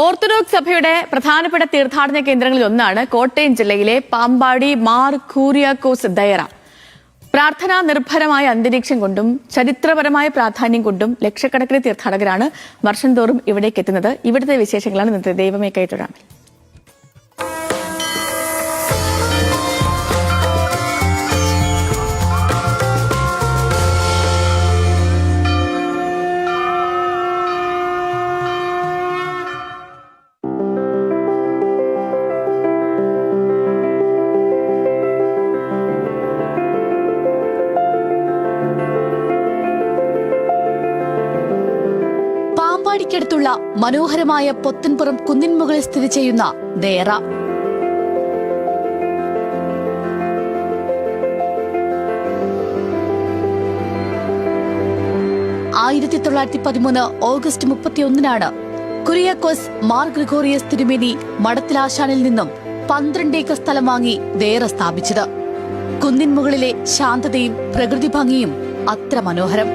Orthodox സഭയുടെ പ്രധാനപ്പെട്ട തീർത്ഥാടന കേന്ദ്രങ്ങളിൽ ഒന്നാണ് കോട്ടയം ജില്ലയിലെ പാമ്പാടി മാർ കൂറിയാക്കോസ് ദയറ. പ്രാർത്ഥനാ നിർഭരമായ അന്തരീക്ഷം കൊണ്ടും ചരിത്രപരമായ പ്രാധാന്യം കൊണ്ടും ലക്ഷക്കണക്കിന് തീർത്ഥാടകരാണ് വർഷം തോറും ഇവിടേക്ക് എത്തുന്നത്. ഇവിടുത്തെ വിശേഷങ്ങളാണ് ഇന്നത്തെ ദൈവമേ കൈത്തൊഴാമേ. പാമ്പാടിക്കടുത്തുള്ള മനോഹരമായ പൊത്തൻപുറം കുന്നിൻമുകളിൽ സ്ഥിതി ചെയ്യുന്ന ദേറ. ഓഗസ്റ്റ് 31 കുറിയാക്കോസ് മാർ ഗ്രിഗോറിയസ് തിരുമേനി മഠത്തിലാശാനിൽ നിന്നും 12 ഏക്കർ സ്ഥലം വാങ്ങി ദേറ സ്ഥാപിച്ചത്. കുന്നിൻമുകളിലെ ശാന്തതയും പ്രകൃതി ഭംഗിയും അത്ര മനോഹരം.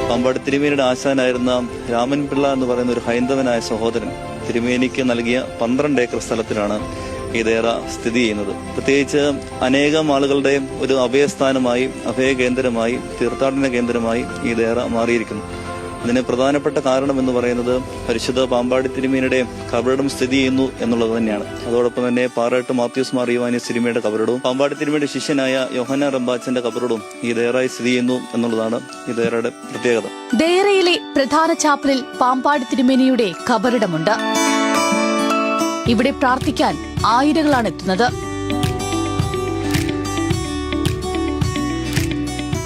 പാമ്പാടി തിരുമേനിയുടെ ആശാനായിരുന്ന രാമൻ പിള്ള എന്ന് പറയുന്ന ഒരു ഹൈന്ദവനായ സഹോദരൻ തിരുമേനിക്ക് നൽകിയ 12 ഏക്കർ സ്ഥലത്തിലാണ് ഈ ദേറ സ്ഥിതി ചെയ്യുന്നത്. പ്രത്യേകിച്ച് അനേകം ആളുകളുടെ ഒരു അഭയസ്ഥാനമായി, അഭയകേന്ദ്രമായി, തീർത്ഥാടന കേന്ദ്രമായി ഈ ദേറ മാറിയിരിക്കുന്നു. അതിന് പ്രധാനപ്പെട്ട കാരണം എന്ന് പറയുന്നത് പരിശുദ്ധ പാമ്പാടി തിരുമേനിയുടെ കബറിടം സ്ഥിതി ചെയ്യുന്നു എന്നുള്ളത് തന്നെയാണ്. അതോടൊപ്പം തന്നെ പാറേട്ട് മാത്യൂസ് മാർ യോവാനിയോസ് തിരുമേനിയുടെ കബറിടവും പാമ്പാടി തിരുമേനിയുടെ ശിഷ്യനായ യോഹന്നാൻ റമ്പാച്ചന്റെ കബറിടവും ഈ ദേറായി സ്ഥിതി ചെയ്യുന്നു എന്നുള്ളതാണ് ഈ ദേറയുടെ പ്രത്യേകത. ദേറയിലെ പ്രധാന ചാപ്പലിൽ പാമ്പാടി തിരുമേനിയുടെ കബറിടമുണ്ട്. ഇവിടെ പ്രാർത്ഥിക്കാൻ ആയിരങ്ങളാണ് എത്തുന്നത്.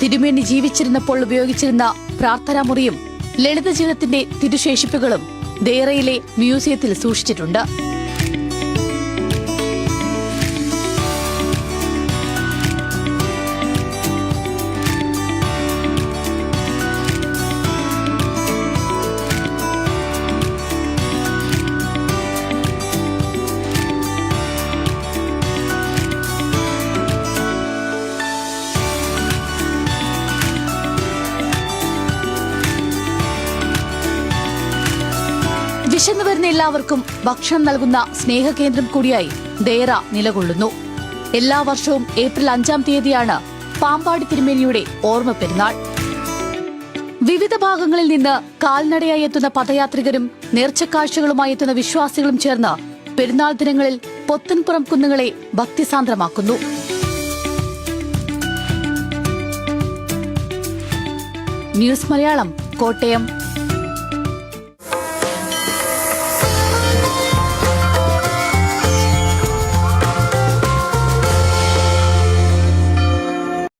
തിരുമേനി ജീവിച്ചിരുന്നപ്പോൾ ഉപയോഗിച്ചിരുന്ന പ്രാർത്ഥനാ മുറിയും ലളിത ജീവിതത്തിന്റെ തിരുശേഷിപ്പുകളും ദേറയിലെ മ്യൂസിയത്തിൽ സൂക്ഷിച്ചിട്ടുണ്ട്. വിശന്നു വരുന്ന എല്ലാവർക്കും ഭക്ഷണം നൽകുന്ന സ്നേഹകേന്ദ്രം കൂടിയായി ദേറ നിലകൊള്ളുന്നു. എല്ലാ വർഷവും ഏപ്രിൽ 5 പാമ്പാടി തിരുമേനിയുടെ ഓർമ്മ പെരുന്നാൾ. വിവിധ ഭാഗങ്ങളിൽ നിന്ന് കാൽനടയായി എത്തുന്ന പദയാത്രികരും നേർച്ചക്കാഴ്ചകളുമായി എത്തുന്ന വിശ്വാസികളും ചേർന്ന് പെരുന്നാൾ ദിനങ്ങളിൽ പൊത്തൻപുറം കുന്നുകളെ ഭക്തിസാന്ദ്രമാക്കുന്നു. ന്യൂസ് മലയാളം, കോട്ടയം.